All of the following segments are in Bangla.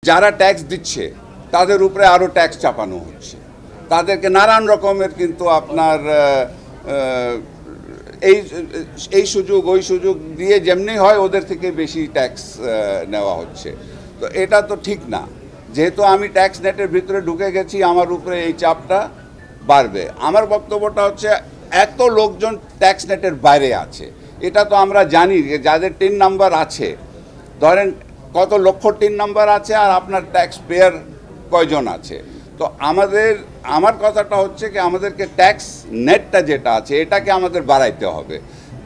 যারা ট্যাক্স দিচ্ছে তাদের উপরে আরও ট্যাক্স চাপানো হচ্ছে, তাদেরকে নানান রকমের কিন্তু আপনার এই সুযোগ ওই সুযোগ দিয়ে যেমনি হয় ওদের থেকে বেশি ট্যাক্স নেওয়া হচ্ছে। তো এটা তো ঠিক না। যেহেতু আমি ট্যাক্স নেটের ভিতরে ঢুকে গেছি, আমার উপরে এই চাপটা বাড়বে। আমার বক্তব্যটা হচ্ছে, এত লোকজন ট্যাক্স নেটের বাইরে আছে, এটা তো আমরা জানি যে যাদের টিন নাম্বার আছে, ধরেন কত লক্ষ টিন নাম্বার আছে আর আপনার ট্যাক্স পেয়ার কয়জন আছে। তো আমার কথাটা হচ্ছে কি, আমাদেরকে ট্যাক্স নেটটা যেটা আছে এটাকে আমাদের বাড়াইতে হবে।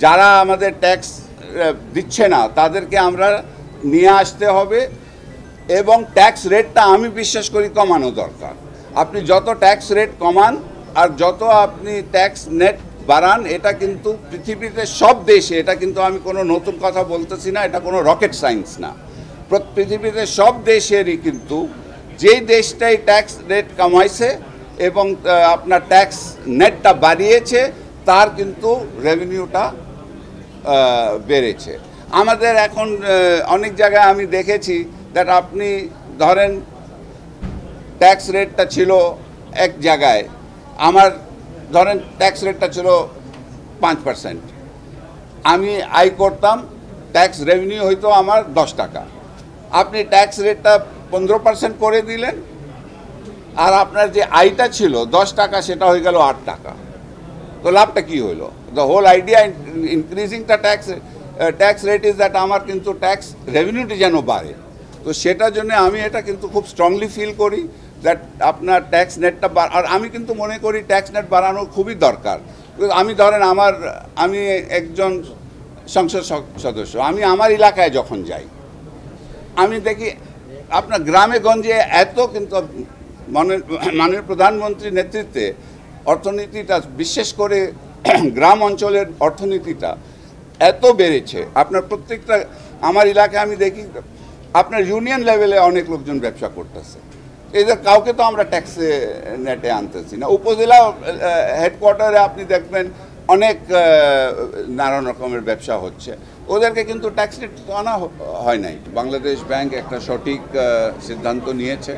যারা আমাদের ট্যাক্স দিচ্ছে না তাদেরকে আমরা নিয়ে আসতে হবে, এবং ট্যাক্স রেটটা আমি বিশ্বাস করি কমানো দরকার। আপনি যত ট্যাক্স রেট কমান আর যত আপনি ট্যাক্স নেট বাড়ান, এটা কিন্তু পৃথিবীতে সব দেশে, এটা কিন্তু আমি কোনো নতুন কথা বলতেছি না, এটা কোনো রকেট সায়েন্স না। পৃথিবীতে সব দেশেরই কিন্তু যেই দেশটাই ট্যাক্স রেট কমাইছে এবং আপনার ট্যাক্স নেটটা বাড়িয়েছে, তার কিন্তু রেভিনিউটা বেড়েছে। আমাদের এখন অনেক জায়গায় আমি দেখেছি দ্যাট আপনি ধরেন ট্যাক্স রেটটা ছিল এক জায়গায়, আমার ধরেন ট্যাক্স রেটটা ছিল 5%, আমি আয় করতাম, ট্যাক্স রেভিনিউ হইতো আমার 10 টাকা। আপনি ট্যাক্স রেটটা 15% করে দিলেন, আর আপনার যে আয়টা ছিল 10 টাকা সেটা হয়ে গেল 8 টাকা। তো লাভটা কী হইল? The whole idea increasing the tax rate is that আমার কিন্তু ট্যাক্স রেভিনিউটি যেন বাড়ে। তো সেটার জন্য আমি এটা কিন্তু খুব স্ট্রংলি ফিল করি দ্যাট আপনার ট্যাক্স নেটটা আর আমি কিন্তু মনে করি ট্যাক্স নেট বাড়ানো খুবই দরকার। আমি ধরেন আমি একজন সংসদ সদস্য, আমি আমার এলাকায় যখন যাই, আমি দেখি আপনার গ্রামে গঞ্জে এত কিন্তু মাননীয় প্রধানমন্ত্রীর নেতৃত্বে অর্থনীতিটা, বিশেষ করে গ্রাম অঞ্চলের অর্থনীতিটা এত বেড়েছে। আপনার প্রত্যেকটা আমার এলাকায় আমি দেখি আপনার ইউনিয়ন লেভেলে অনেক লোকজন ব্যবসা করতেছে, এদের কাউকে তো আমরা ট্যাক্সে নেটে আনতেছি না। উপজেলা হেডকোয়ার্টারে আপনি দেখবেন অনেক নানান রকমের ব্যবসা হচ্ছে, ওদেরকে কিন্তু ট্যাক্স রেট আনা হয় নাই। বাংলাদেশ ব্যাংক একটা সঠিক সিদ্ধান্ত নিয়েছে,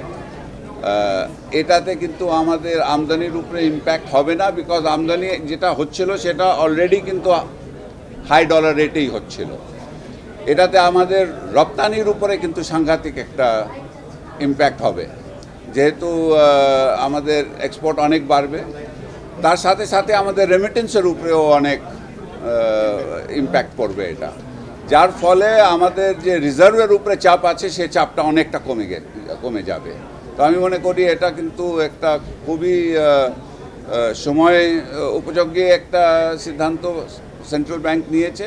এটাতে কিন্তু আমাদের আমদানির উপরে ইম্প্যাক্ট হবে না, বিকজ আমদানি যেটা হচ্ছিল সেটা অলরেডি কিন্তু হাই ডলার রেটেই হচ্ছিল। এটাতে আমাদের রপ্তানির উপরে কিন্তু সাংঘাতিক একটা ইম্প্যাক্ট হবে, যেহেতু আমাদের এক্সপোর্ট অনেক বাড়বে, তার সাথে সাথে আমাদের রেমিটেন্সের উপরেও অনেক ইম্প্যাক্ট পড়বে এটা, যার ফলে আমাদের যে রিজার্ভের উপরে চাপ আছে সে চাপটা অনেকটা কমে যাবে। তো আমি মনে করি এটা কিন্তু একটা খুবই সময় উপযোগী একটা সিদ্ধান্ত সেন্ট্রাল ব্যাংক নিয়েছে।